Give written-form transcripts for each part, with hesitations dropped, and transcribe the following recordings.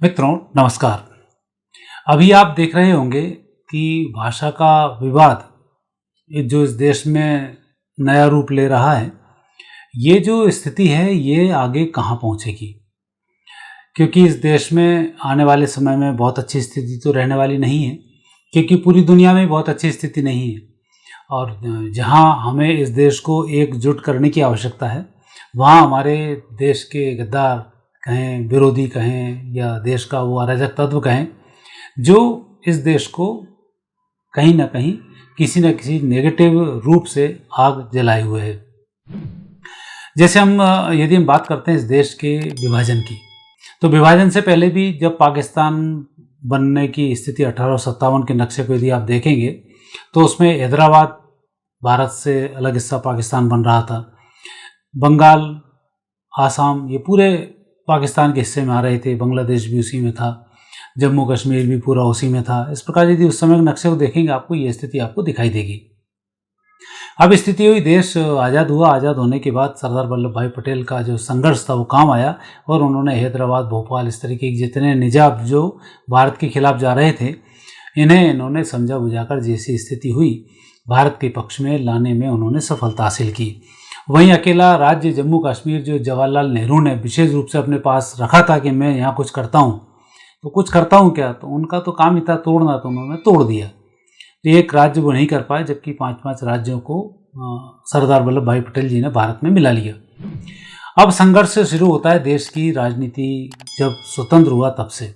मित्रों नमस्कार। अभी आप देख रहे होंगे कि भाषा का विवाद जो इस देश में नया रूप ले रहा है, ये जो स्थिति है ये आगे कहाँ पहुँचेगी? क्योंकि इस देश में आने वाले समय में बहुत अच्छी स्थिति तो रहने वाली नहीं है, क्योंकि पूरी दुनिया में बहुत अच्छी स्थिति नहीं है। और जहाँ हमें इस देश को एकजुट करने की आवश्यकता है, वहाँ हमारे देश के गद्दार कहें, विरोधी कहें या देश का वो अराजक तत्व कहें, जो इस देश को कहीं न कहीं किसी न किसी नेगेटिव रूप से आग जलाए हुए है। जैसे यदि हम बात करते हैं इस देश के विभाजन की, तो विभाजन से पहले भी जब पाकिस्तान बनने की स्थिति 1857 के नक्शे को यदि आप देखेंगे, तो उसमें हैदराबाद भारत से अलग हिस्सा पाकिस्तान बन रहा था। बंगाल, आसाम ये पूरे पाकिस्तान के हिस्से में आ रहे थे, बांग्लादेश भी उसी में था, जम्मू कश्मीर भी पूरा उसी में था। इस प्रकार यदि उस समय के नक्शे को देखेंगे आपको ये स्थिति आपको दिखाई देगी। अब स्थिति हुई, देश आज़ाद हुआ। आज़ाद होने के बाद सरदार वल्लभ भाई पटेल का जो संघर्ष था वो काम आया और उन्होंने हैदराबाद, भोपाल इस तरीके के जितने निजाम जो भारत के खिलाफ जा रहे थे, इन्होंने समझा बुझाकर जैसी स्थिति हुई भारत के पक्ष में लाने में उन्होंने सफलता हासिल की। वहीं अकेला राज्य जम्मू कश्मीर जो जवाहरलाल नेहरू ने विशेष रूप से अपने पास रखा था कि मैं यहाँ कुछ करता हूँ, तो कुछ करता हूँ क्या, तो उनका तो काम ही था तोड़ना, तो उन्होंने तोड़ दिया। तो एक राज्य वो नहीं कर पाए, जबकि 5-5 राज्यों को सरदार वल्लभ भाई पटेल जी ने भारत में मिला लिया। अब संघर्ष शुरू होता है देश की राजनीति जब स्वतंत्र हुआ तब से।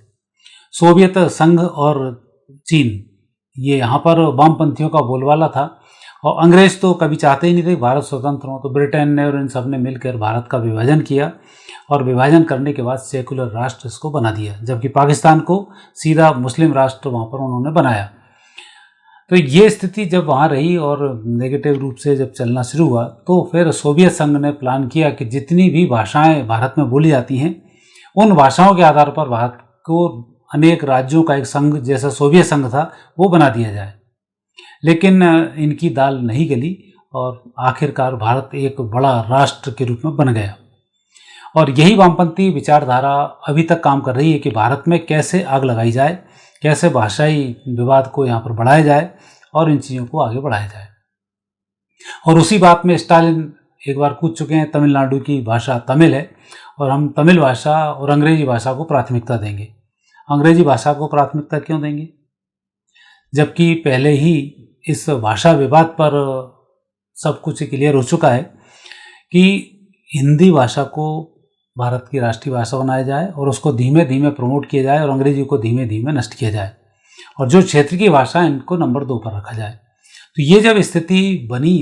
सोवियत संघ और चीन ये यहाँ पर वामपंथियों का बोलबाला था, और अंग्रेज तो कभी चाहते ही नहीं थे भारत स्वतंत्र हो। तो ब्रिटेन ने और इन सब ने मिलकर भारत का विभाजन किया और विभाजन करने के बाद सेकुलर राष्ट्र इसको बना दिया, जबकि पाकिस्तान को सीधा मुस्लिम राष्ट्र वहाँ पर उन्होंने बनाया। तो ये स्थिति जब वहाँ रही और नेगेटिव रूप से जब चलना शुरू हुआ, तो फिर सोवियत संघ ने प्लान किया कि जितनी भी भाषाएं भारत में बोली जाती हैं, उन भाषाओं के आधार पर भारत को अनेक राज्यों का एक संघ जैसा सोवियत संघ था वो बना दिया जाए। लेकिन इनकी दाल नहीं गली और आखिरकार भारत एक बड़ा राष्ट्र के रूप में बन गया। और यही वामपंथी विचारधारा अभी तक काम कर रही है कि भारत में कैसे आग लगाई जाए, कैसे भाषाई विवाद को यहाँ पर बढ़ाया जाए और इन चीज़ों को आगे बढ़ाया जाए। और उसी बात में स्टालिन एक बार कूद चुके हैं। तमिलनाडु की भाषा तमिल है और हम तमिल भाषा और अंग्रेजी भाषा को प्राथमिकता देंगे। अंग्रेजी भाषा को प्राथमिकता क्यों देंगे, जबकि पहले ही इस भाषा विवाद पर सब कुछ क्लियर हो चुका है कि हिंदी भाषा को भारत की राष्ट्रीय भाषा बनाया जाए और उसको धीमे धीमे प्रमोट किया जाए और अंग्रेजी को धीमे धीमे नष्ट किया जाए और जो क्षेत्र की भाषा है इनको नंबर 2 पर रखा जाए। तो ये जब स्थिति बनी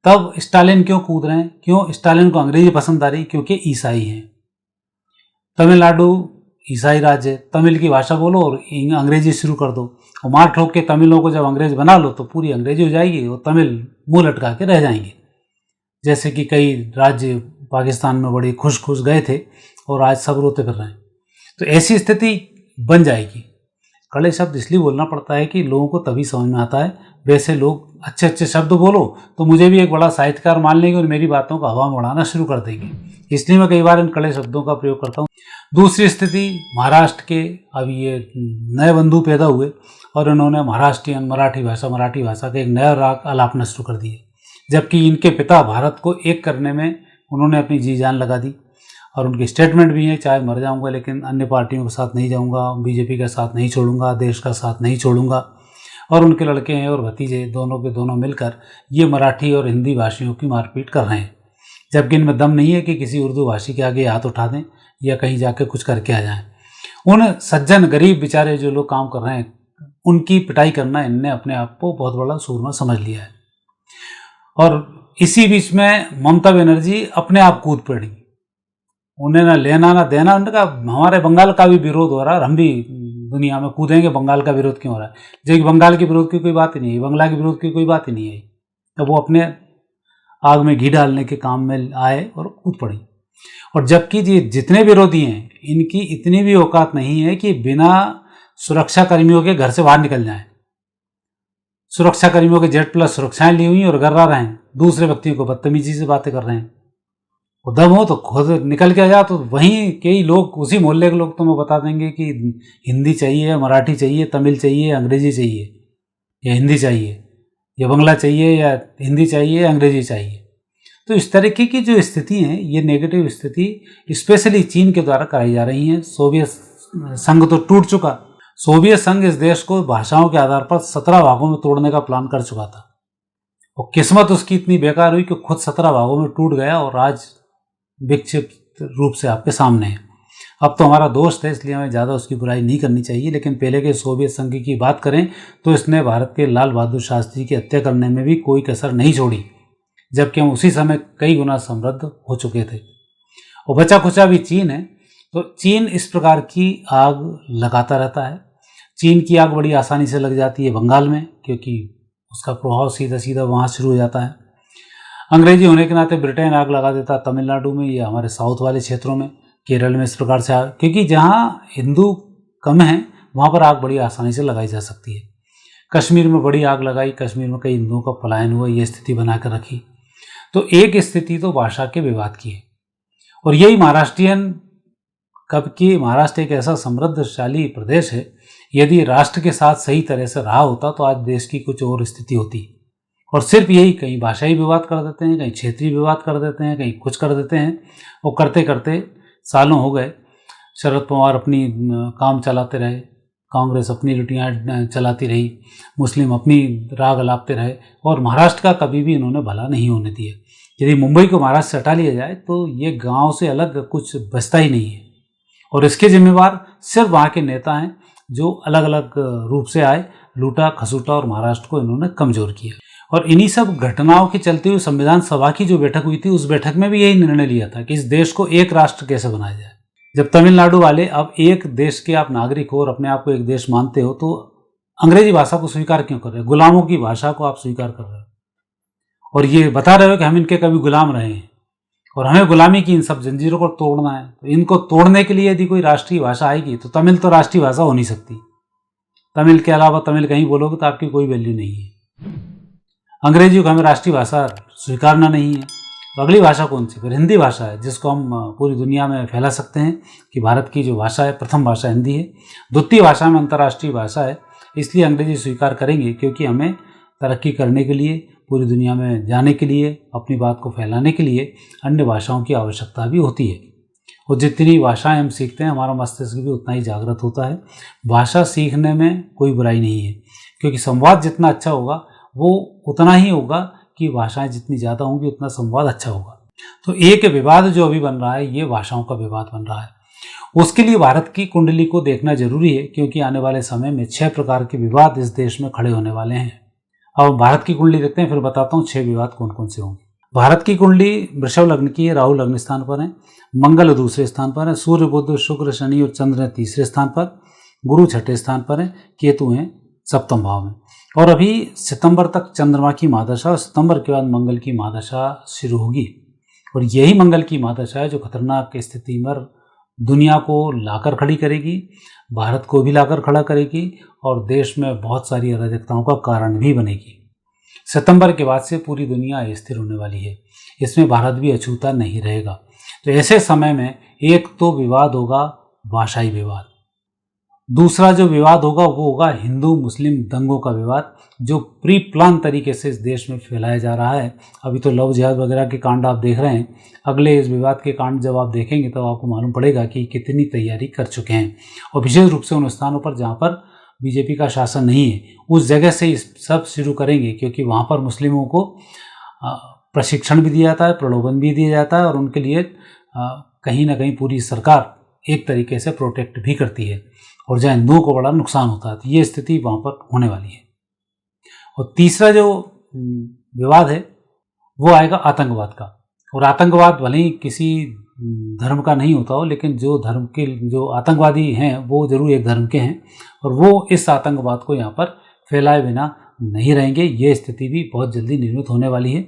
तब स्टालिन क्यों कूद रहे हैं, क्यों स्टालिन को अंग्रेजी पसंद आ रही, क्योंकि ईसाई हैं। तमिलनाडु ईसाई राज्य है, तमिल की भाषा बोलो और अंग्रेजी शुरू कर दो और मार ठोक के तमिलों को जब अंग्रेज बना लो तो पूरी अंग्रेजी हो जाएगी और तमिल मुंह लटका के रह जाएंगे। जैसे कि कई राज्य पाकिस्तान में बड़े खुश खुश गए थे और आज सब रोते फिर रहे हैं। तो ऐसी स्थिति बन जाएगी। कड़े शब्द इसलिए बोलना पड़ता है कि लोगों को तभी समझ में आता है। वैसे लोग अच्छे अच्छे शब्द बोलो तो मुझे भी एक बड़ा साहित्यकार मान लेंगे और मेरी बातों को हवा में उड़ाना शुरू कर देंगे, इसलिए मैं कई बार इन कड़े शब्दों का प्रयोग करता हूँ। दूसरी स्थिति महाराष्ट्र के, अभी ये नए बंधु पैदा हुए और इन्होंने महाराष्ट्रियन मराठी भाषा का एक नया राग आलापना शुरू कर दिए, जबकि इनके पिता भारत को एक करने में उन्होंने अपनी जी जान लगा दी और उनकी स्टेटमेंट भी है, चाहे मर जाऊंगा लेकिन अन्य पार्टियों के साथ नहीं जाऊंगा, बीजेपी का साथ नहीं छोड़ूंगा, देश का साथ नहीं छोड़ूंगा। और उनके लड़के हैं और भतीजे दोनों के दोनों मिलकर ये मराठी और हिंदी भाषियों की मारपीट कर रहे हैं, जबकि इनमें दम नहीं है कि किसी उर्दू भाषी के आगे हाथ उठा दें या कहीं जाके कुछ करके आ जाएं। उन सज्जन गरीब बेचारे जो लोग काम कर रहे हैं उनकी पिटाई करना इनने अपने आप को बहुत बड़ा सूरमा समझ लिया है। और इसी बीच में ममता बनर्जी अपने आप कूद पड़ी, उन्हें ना लेना ना देना। उन्होंने कहा हमारे बंगाल का भी विरोध हो रहा है, हम भी दुनिया में कूदेंगे, बंगाल का विरोध क्यों हो रहा है, जबकि बंगाल के विरोध की कोई बात ही नहीं है, बंगला के विरोध की कोई बात ही नहीं आई। तब वो अपने आग में घी डालने के काम में आए और कूद पड़ी। और जबकि ये जितने विरोधी हैं इनकी इतनी भी औकात नहीं है कि बिना सुरक्षा कर्मियों के घर से बाहर निकल जाएं। सुरक्षा कर्मियों के जेड प्लस सुरक्षाएं ली हुई और गर्रा रहे हैं, दूसरे व्यक्तियों को बदतमीजी से बातें कर रहे हैं। और दम हो तो खुद निकल के आ जाओ, तो वहीं कई लोग, उसी मोहल्ले के लोग तुम्हें बता देंगे कि हिंदी चाहिए, मराठी चाहिए, तमिल चाहिए, अंग्रेजी चाहिए, या हिंदी चाहिए, या बंगला चाहिए, या हिंदी चाहिए, अंग्रेजी चाहिए। तो इस तरीके की जो स्थिति है, ये नेगेटिव स्थिति स्पेशली चीन के द्वारा कराई जा रही है। सोवियत संघ तो टूट चुका, सोवियत संघ इस देश को भाषाओं के आधार पर 17 भागों में तोड़ने का प्लान कर चुका था, और किस्मत उसकी इतनी बेकार हुई कि खुद 17 भागों में टूट गया और आज विक्षिप्त रूप से आपके सामने है। अब तो हमारा दोस्त है, इसलिए हमें ज़्यादा उसकी बुराई नहीं करनी चाहिए, लेकिन पहले के सोवियत संघ की बात करें तो इसने भारत के लाल बहादुर शास्त्री की हत्या करने में भी कोई कसर नहीं छोड़ी, जबकि हम उसी समय कई गुना समृद्ध हो चुके थे। और बचा खुचा भी चीन है, तो चीन इस प्रकार की आग लगाता रहता है। चीन की आग बड़ी आसानी से लग जाती है बंगाल में, क्योंकि उसका प्रभाव सीधा सीधा वहाँ शुरू हो जाता है। अंग्रेजी होने के नाते ब्रिटेन आग लगा देता तमिलनाडु में या हमारे साउथ वाले क्षेत्रों में, केरल में इस प्रकार से आग, क्योंकि जहाँ हिंदू कम हैं वहाँ पर आग बड़ी आसानी से लगाई जा सकती है। कश्मीर में बड़ी आग लगाई, कश्मीर में कई हिंदुओं का पलायन हुआ, ये स्थिति बना कर रखी। तो एक स्थिति तो भाषा के विवाद की है, और यही महाराष्ट्रियन, कब की महाराष्ट्र एक ऐसा समृद्धशाली प्रदेश है, यदि राष्ट्र के साथ सही तरह से रहा होता तो आज देश की कुछ और स्थिति होती। और सिर्फ यही, कहीं भाषाई विवाद कर देते हैं, कहीं क्षेत्रीय विवाद कर देते हैं, कहीं कुछ कर देते हैं, और करते करते सालों हो गए। शरद पवार अपनी काम चलाते रहे, कांग्रेस अपनी लुटियाँ चलाती रही, मुस्लिम अपनी राग अलापते रहे, और महाराष्ट्र का कभी भी इन्होंने भला नहीं होने दिया। यदि मुंबई को महाराष्ट्र से हटा लिया जाए तो ये गांव से अलग कुछ बचता ही नहीं है, और इसके जिम्मेवार सिर्फ वहाँ के नेता हैं जो अलग अलग रूप से आए, लूटा खसूटा और महाराष्ट्र को इन्होंने कमज़ोर किया। और इन्हीं सब घटनाओं के चलते हुए संविधान सभा की जो बैठक हुई थी, उस बैठक में भी यही निर्णय लिया था कि इस देश को एक राष्ट्र कैसे बनाया जाए। जब तमिलनाडु वाले अब एक देश के आप नागरिक हो और अपने आप को एक देश मानते हो, तो अंग्रेजी भाषा को स्वीकार क्यों कर रहे हो? गुलामों की भाषा को आप स्वीकार कर रहे हो, और ये बता रहे हो कि हम इनके कभी गुलाम रहे हैं और हमें गुलामी की इन सब जंजीरों को तोड़ना है। तो इनको तोड़ने के लिए यदि कोई राष्ट्रीय भाषा आएगी तो तमिल तो राष्ट्रीय भाषा हो नहीं सकती। तमिल के अलावा तमिल कहीं बोलोगे तो आपकी कोई वैल्यू नहीं है। अंग्रेजी को हमें राष्ट्रीय भाषा स्वीकारना नहीं है, तो अगली भाषा कौन सी? फिर हिंदी भाषा है, जिसको हम पूरी दुनिया में फैला सकते हैं कि भारत की जो भाषा है, प्रथम भाषा हिंदी है, द्वितीय भाषा में अंतर्राष्ट्रीय भाषा है। इसलिए अंग्रेजी स्वीकार करेंगे, क्योंकि हमें तरक्की करने के लिए, पूरी दुनिया में जाने के लिए, अपनी बात को फैलाने के लिए अन्य भाषाओं की आवश्यकता भी होती है। और जितनी भाषाएं हम सीखते हैं, हमारा मस्तिष्क भी उतना ही जागृत होता है। भाषा सीखने में कोई बुराई नहीं है, क्योंकि संवाद जितना अच्छा होगा वो उतना ही होगा कि भाषाएं जितनी ज़्यादा होंगी उतना संवाद अच्छा होगा। तो एक विवाद जो अभी बन रहा है, ये भाषाओं का विवाद बन रहा है। उसके लिए भारत की कुंडली को देखना जरूरी है, क्योंकि आने वाले समय में 6 प्रकार के विवाद इस देश में खड़े होने वाले हैं। अब भारत की कुंडली देखते हैं, फिर बताता हूँ 6 विवाद कौन कौन से होंगे। भारत की कुंडली वृषभ लग्न की है, राहु लग्न स्थान पर है, मंगल दूसरे स्थान पर है, सूर्य बुध शुक्र शनि और चंद्र है तीसरे स्थान पर, गुरु छठे स्थान पर है, केतु हैं सप्तम भाव में। और अभी सितंबर तक चंद्रमा की महादशा, और सितंबर के बाद मंगल की महादशा शुरू होगी। और यही मंगल की महादशा है जो खतरनाक स्थिति में दुनिया को लाकर खड़ी करेगी, भारत को भी लाकर खड़ा करेगी, और देश में बहुत सारी अराजकताओं का कारण भी बनेगी। सितंबर के बाद से पूरी दुनिया अस्थिर होने वाली है, इसमें भारत भी अछूता नहीं रहेगा। तो ऐसे समय में एक तो विवाद होगा भाषाई विवाद, दूसरा जो विवाद होगा वो होगा हिंदू मुस्लिम दंगों का विवाद, जो प्री प्लान तरीके से इस देश में फैलाया जा रहा है। अभी तो लव जिहाद वगैरह के कांड आप देख रहे हैं, अगले इस विवाद के कांड जब आप देखेंगे तो आपको मालूम पड़ेगा कि कितनी तैयारी कर चुके हैं। और विशेष रूप से उन स्थानों पर जहाँ पर बीजेपी का शासन नहीं है, उस जगह से इस सब शुरू करेंगे, क्योंकि वहाँ पर मुस्लिमों को प्रशिक्षण भी दिया जाता है, प्रलोभन भी दिया जाता है, और उनके लिए कहीं ना कहीं पूरी सरकार एक तरीके से प्रोटेक्ट भी करती है, और जहाँ हिंदुओं को बड़ा नुकसान होता है। तो ये स्थिति वहाँ पर होने वाली है। और तीसरा जो विवाद है वो आएगा आतंकवाद का। और आतंकवाद भले ही किसी धर्म का नहीं होता हो, लेकिन जो धर्म के जो आतंकवादी हैं वो जरूर एक धर्म के हैं, और वो इस आतंकवाद को यहाँ पर फैलाए बिना नहीं रहेंगे। ये स्थिति भी बहुत जल्दी निर्मित होने वाली है।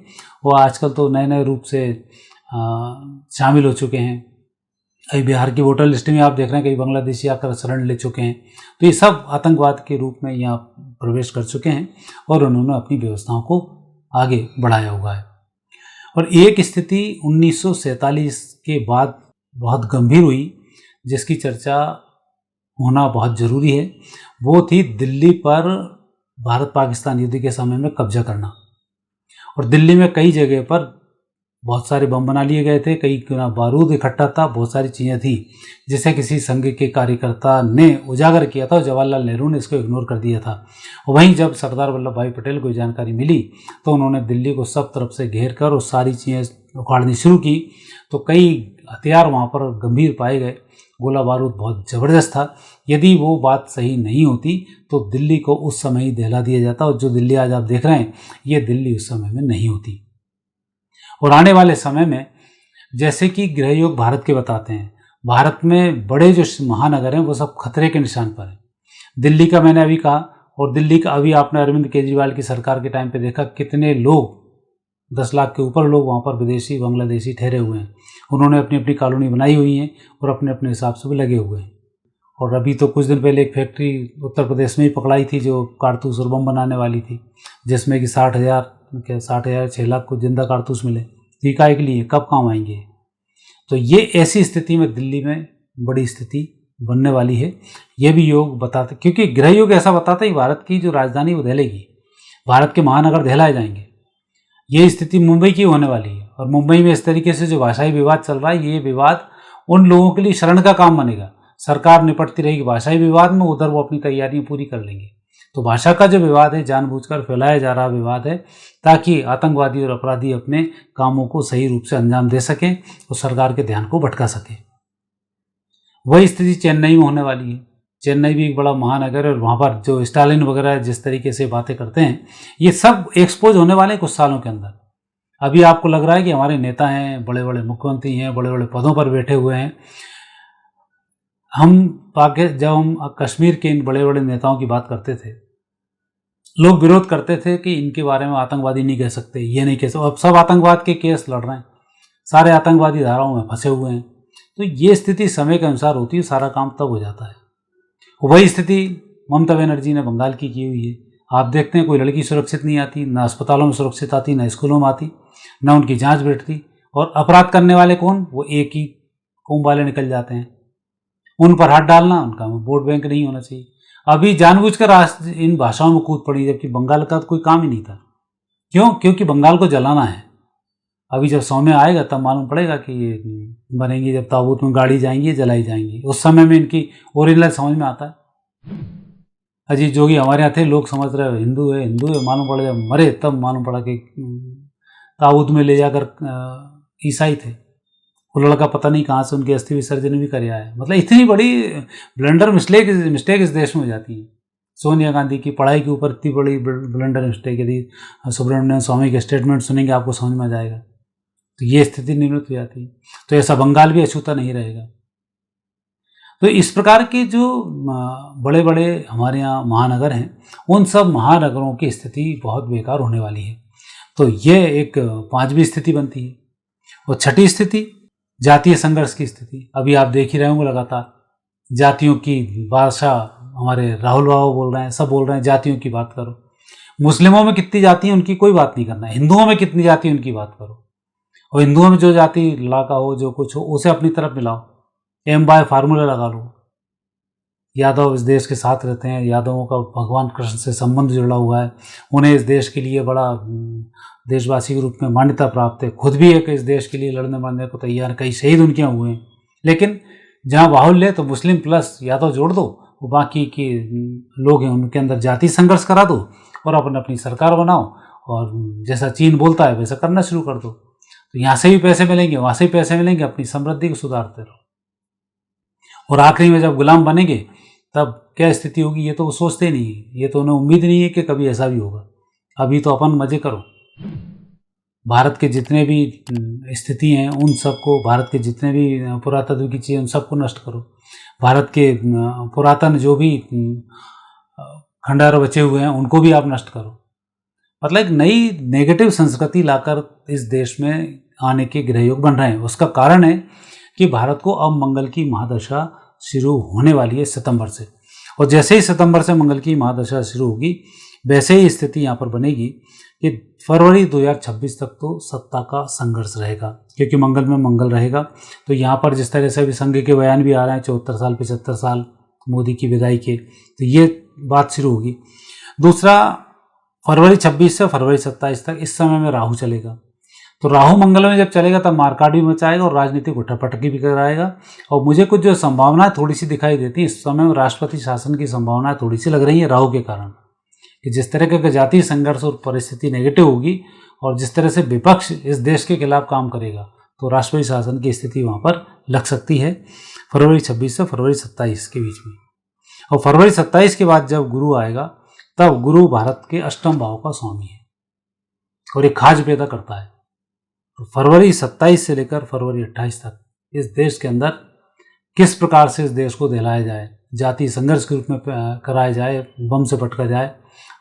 वो आजकल तो नए नए रूप से शामिल हो चुके हैं। अभी बिहार की वोटर लिस्ट में आप देख रहे हैं कई बांग्लादेशी आकर शरण ले चुके हैं। तो ये सब आतंकवाद के रूप में यहाँ प्रवेश कर चुके हैं, और उन्होंने अपनी व्यवस्थाओं को आगे बढ़ाया हुआ है। और एक स्थिति 1947 के बाद बहुत गंभीर हुई, जिसकी चर्चा होना बहुत ज़रूरी है। वो थी दिल्ली पर भारत पाकिस्तान युद्ध के समय में कब्जा करना। और दिल्ली में कई जगह पर बहुत सारे बम बना लिए गए थे, कई बारूद इकट्ठा था, बहुत सारी चीज़ें थी जिसे किसी संघ के कार्यकर्ता ने उजागर किया था और जवाहरलाल नेहरू ने इसको इग्नोर कर दिया था। वहीं जब सरदार वल्लभ भाई पटेल को जानकारी मिली तो उन्होंने दिल्ली को सब तरफ से घेर कर और सारी चीज़ें उखाड़नी शुरू की। तो कई हथियार वहाँ पर गंभीर पाए गए, गोला बारूद बहुत ज़बरदस्त था। यदि वो बात सही नहीं होती तो दिल्ली को उस समय ही दहला दिया जाता, और जो दिल्ली आज आप देख रहे हैं ये दिल्ली उस समय में नहीं होती। और आने वाले समय में जैसे कि गृहयोग भारत के बताते हैं, भारत में बड़े जो महानगर हैं वो सब खतरे के निशान पर हैं। दिल्ली का मैंने अभी कहा, और दिल्ली का अभी आपने अरविंद केजरीवाल की सरकार के टाइम पे देखा कितने लोग, 10 लाख के ऊपर लोग वहाँ पर विदेशी बांग्लादेशी ठहरे हुए हैं। उन्होंने अपनी अपनी कॉलोनी बनाई हुई हैं और अपने अपने हिसाब से भी लगे हुए हैं। और अभी तो कुछ दिन पहले एक फैक्ट्री उत्तर प्रदेश में ही पकड़ाई थी जो कारतूस और बम बनाने वाली थी, जिसमें कि 60,000 6 लाख को जिंदा कारतूस मिले। टीका के लिए कब काम आएंगे? तो ये ऐसी स्थिति में दिल्ली में बड़ी स्थिति बनने वाली है। ये भी योग बताते, क्योंकि गृह योग ऐसा बताता है भारत की जो राजधानी वो दहलेगी, भारत के महानगर दहलाए जाएंगे। ये स्थिति मुंबई की होने वाली है। और मुंबई में इस तरीके से जो भाषाई विवाद चल रहा है, ये विवाद उन लोगों के लिए शरण का काम बनेगा। सरकार निपटती रहेगी भाषाई विवाद में, उधर वो अपनी तैयारियां पूरी कर लेंगे। तो भाषा का जो विवाद है जानबूझकर फैलाया जा रहा विवाद है, ताकि आतंकवादी और अपराधी अपने कामों को सही रूप से अंजाम दे सकें और सरकार के ध्यान को भटका सकें। वही स्थिति चेन्नई में होने वाली है। चेन्नई भी एक बड़ा महानगर है और वहाँ पर जो स्टालिन वगैरह जिस तरीके से बातें करते हैं, ये सब एक्सपोज होने वाले कुछ सालों के अंदर। अभी आपको लग रहा है कि हमारे नेता हैं, बड़े बड़े मुख्यमंत्री हैं, बड़े बड़े पदों पर बैठे हुए हैं। जब हम कश्मीर के इन बड़े बड़े नेताओं की बात करते थे, लोग विरोध करते थे कि इनके बारे में आतंकवादी नहीं कह सकते, ये नहीं कह सकते। अब सब आतंकवाद के केस लड़ रहे हैं, सारे आतंकवादी धाराओं में फंसे हुए हैं। तो ये स्थिति समय के अनुसार होती है, सारा काम तब हो जाता है। वही स्थिति ममता बनर्जी ने बंगाल की हुई है। आप देखते हैं कोई लड़की सुरक्षित नहीं आती, ना अस्पतालों में सुरक्षित आती, ना स्कूलों में आती, ना उनकी जांच बैठती। और अपराध करने वाले कौन? वो एक ही कौम वाले निकल जाते हैं। उन पर हाथ डालना, उनका वोट बैंक नहीं होना चाहिए। अभी जानबूझकर इन भाषाओं में कूद पड़ी, जबकि बंगाल का तो कोई काम ही नहीं था। क्यों? क्योंकि बंगाल को जलाना है। अभी जब समय आएगा तब मालूम पड़ेगा कि ये बनेंगी, जब ताबूत में गाड़ी जाएंगी, जलाई जाएंगी, उस समय में इनकी ओरिजिनल समझ में आता है। अजीत जोगी हमारे यहाँ थे, लोग समझ रहे हिंदू है हिंदू है, मालूम पड़ा जब मरे तब मालूम पड़ा कि ताबूत में ले जाकर ईसाई थे। वो लड़का पता नहीं कहाँ से उनकी अस्थि विसर्जन भी कर आया है। मतलब इतनी बड़ी ब्लंडर मिस्टेक इस देश में हो जाती है। सोनिया गांधी की पढ़ाई के ऊपर इतनी बड़ी ब्लंडर मिस्टेक, यदि सुब्रमण्यम स्वामी के स्टेटमेंट सुनेंगे आपको समझ में आ जाएगा। तो ये स्थिति निर्मित हो जाती है। तो ऐसा बंगाल भी अछूता नहीं रहेगा। तो इस प्रकार के जो बड़े बड़े हमारे यहाँ महानगर हैं, उन सब महानगरों की स्थिति बहुत बेकार होने वाली है। तो ये एक 5वीं स्थिति बनती है। और 6ठी स्थिति जातीय संघर्ष की स्थिति। अभी आप देख ही रहे होंगे लगातार जातियों की भाषा, हमारे राहुल बाबू बोल रहे हैं, सब बोल रहे हैं जातियों की बात करो। मुस्लिमों में कितनी जाति है उनकी कोई बात नहीं करना है, हिंदुओं में कितनी जाति है उनकी बात करो। और हिंदुओं में जो जाति इलाका हो, जो कुछ हो, उसे अपनी तरफ मिलाओ, एम बाय फार्मूला लगा लो। यादव इस देश के साथ रहते हैं, यादवों का भगवान कृष्ण से संबंध जुड़ा हुआ है, उन्हें इस देश के लिए बड़ा देशवासी के रूप में मान्यता प्राप्त है, खुद भी एक इस देश के लिए लड़ने मरने को तैयार, कई शहीद उनके यहाँ हुए हैं। लेकिन जहाँ बाहुल्य तो मुस्लिम प्लस यादव जोड़ दो, वो बाकी के लोग हैं उनके अंदर जाति संघर्ष करा दो और अपने अपनी सरकार बनाओ, और जैसा चीन बोलता है वैसा करना शुरू कर दो। तो यहाँ से भी पैसे मिलेंगे, वहाँ से भी पैसे मिलेंगे, अपनी समृद्धि को सुधारते रहो। और आखिरी में जब गुलाम बनेंगे तब क्या स्थिति होगी, ये तो वो सोचते नहीं है। ये तो उन्हें उम्मीद नहीं है कि कभी ऐसा भी होगा। अभी तो अपन मजे करो। भारत के जितने भी स्थिति हैं उन सबको, भारत के जितने भी पुरातत्व की चीज़ें उन सबको नष्ट करो। भारत के पुरातन जो भी खंडहर बचे हुए हैं उनको भी आप नष्ट करो। मतलब एक नई नेगेटिव संस्कृति लाकर इस देश में आने के गृहयोग बन रहे हैं। उसका कारण है कि भारत को अब मंगल की महादशा शुरू होने वाली है सितंबर से। और जैसे ही सितंबर से मंगल की महादशा शुरू होगी, वैसे ही स्थिति यहाँ पर बनेगी कि फरवरी 2026 तक तो सत्ता का संघर्ष रहेगा, क्योंकि मंगल में मंगल रहेगा। तो यहाँ पर जिस तरह से अभी संघ के बयान भी आ रहे हैं 74 साल 75 साल मोदी की विदाई के, तो ये बात शुरू होगी। दूसरा, फरवरी 26 से फरवरी 27 तक इस समय में राहु चलेगा। तो राहु मंगल में जब चलेगा तब मारकाट भी मचाएगा और राजनीतिक उठापटकी भी कराएगा। और मुझे कुछ जो संभावनाएं थोड़ी सी दिखाई देती हैं इस समय में, राष्ट्रपति शासन की संभावनाएं थोड़ी सी लग रही है राहु के कारण, कि जिस तरह का जातीय संघर्ष और परिस्थिति नेगेटिव होगी और जिस तरह से विपक्ष इस देश के खिलाफ काम करेगा, तो राष्ट्रपति शासन की स्थिति वहाँ पर लग सकती है फरवरी 26 से फरवरी 27 के बीच में। और फरवरी 27 के बाद जब गुरु आएगा, तब गुरु भारत के अष्टम भाव का स्वामी है और एक खाज पैदा करता है। तो फरवरी 27 से लेकर फरवरी 28 तक इस देश के अंदर किस प्रकार से इस देश को दहलाया जाए, जातीय संघर्ष के रूप में कराया जाए, बम से पटका जाए,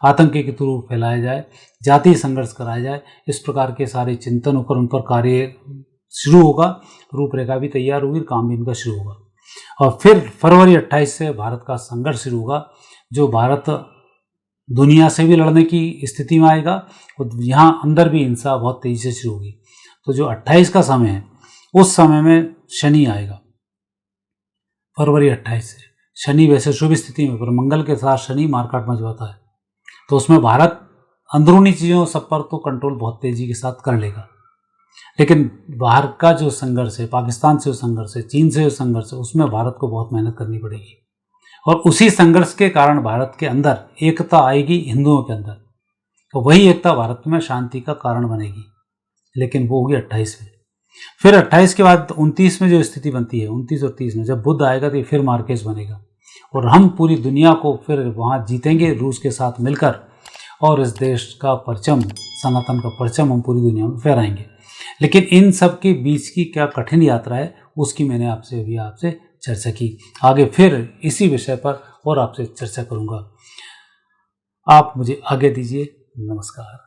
आतंक के थ्रू फैलाया जाए, जातीय संघर्ष कराया जाए, इस प्रकार के सारे चिंतन होकर उन पर कार्य शुरू होगा। रूपरेखा भी तैयार होगी, काम भी इनका शुरू होगा। और फिर फरवरी 28 से भारत का संघर्ष शुरू होगा, जो भारत दुनिया से भी लड़ने की स्थिति में आएगा और यहाँ अंदर भी हिंसा बहुत तेजी से शुरू होगी। तो जो 28 का समय है, उस समय में शनि आएगा। फरवरी 28 से शनि वैसे शुभ स्थिति में, पर मंगल के साथ शनि मारकाट मचवाता है, तो उसमें भारत अंदरूनी चीज़ों सब पर तो कंट्रोल बहुत तेजी के साथ कर लेगा। लेकिन बाहर का जो संघर्ष है, पाकिस्तान से जो संघर्ष है, चीन से जो संघर्ष है, उसमें भारत को बहुत मेहनत करनी पड़ेगी। और उसी संघर्ष के कारण भारत के अंदर एकता आएगी हिंदुओं के अंदर, तो वही एकता भारत में शांति का कारण बनेगी। लेकिन वो होगी 28 में। फिर 28 के बाद 29 में जो स्थिति बनती है, 29 और 30 में जब बुध आएगा तो ये फिर मार्केज बनेगा और हम पूरी दुनिया को फिर वहाँ जीतेंगे रूस के साथ मिलकर, और इस देश का परचम, सनातन का परचम हम पूरी दुनिया में फहराएंगे। लेकिन इन सब के बीच की क्या कठिन यात्रा है, उसकी मैंने आपसे चर्चा की। आगे फिर इसी विषय पर और आपसे चर्चा करूँगा। आप मुझे आगे दीजिए। नमस्कार।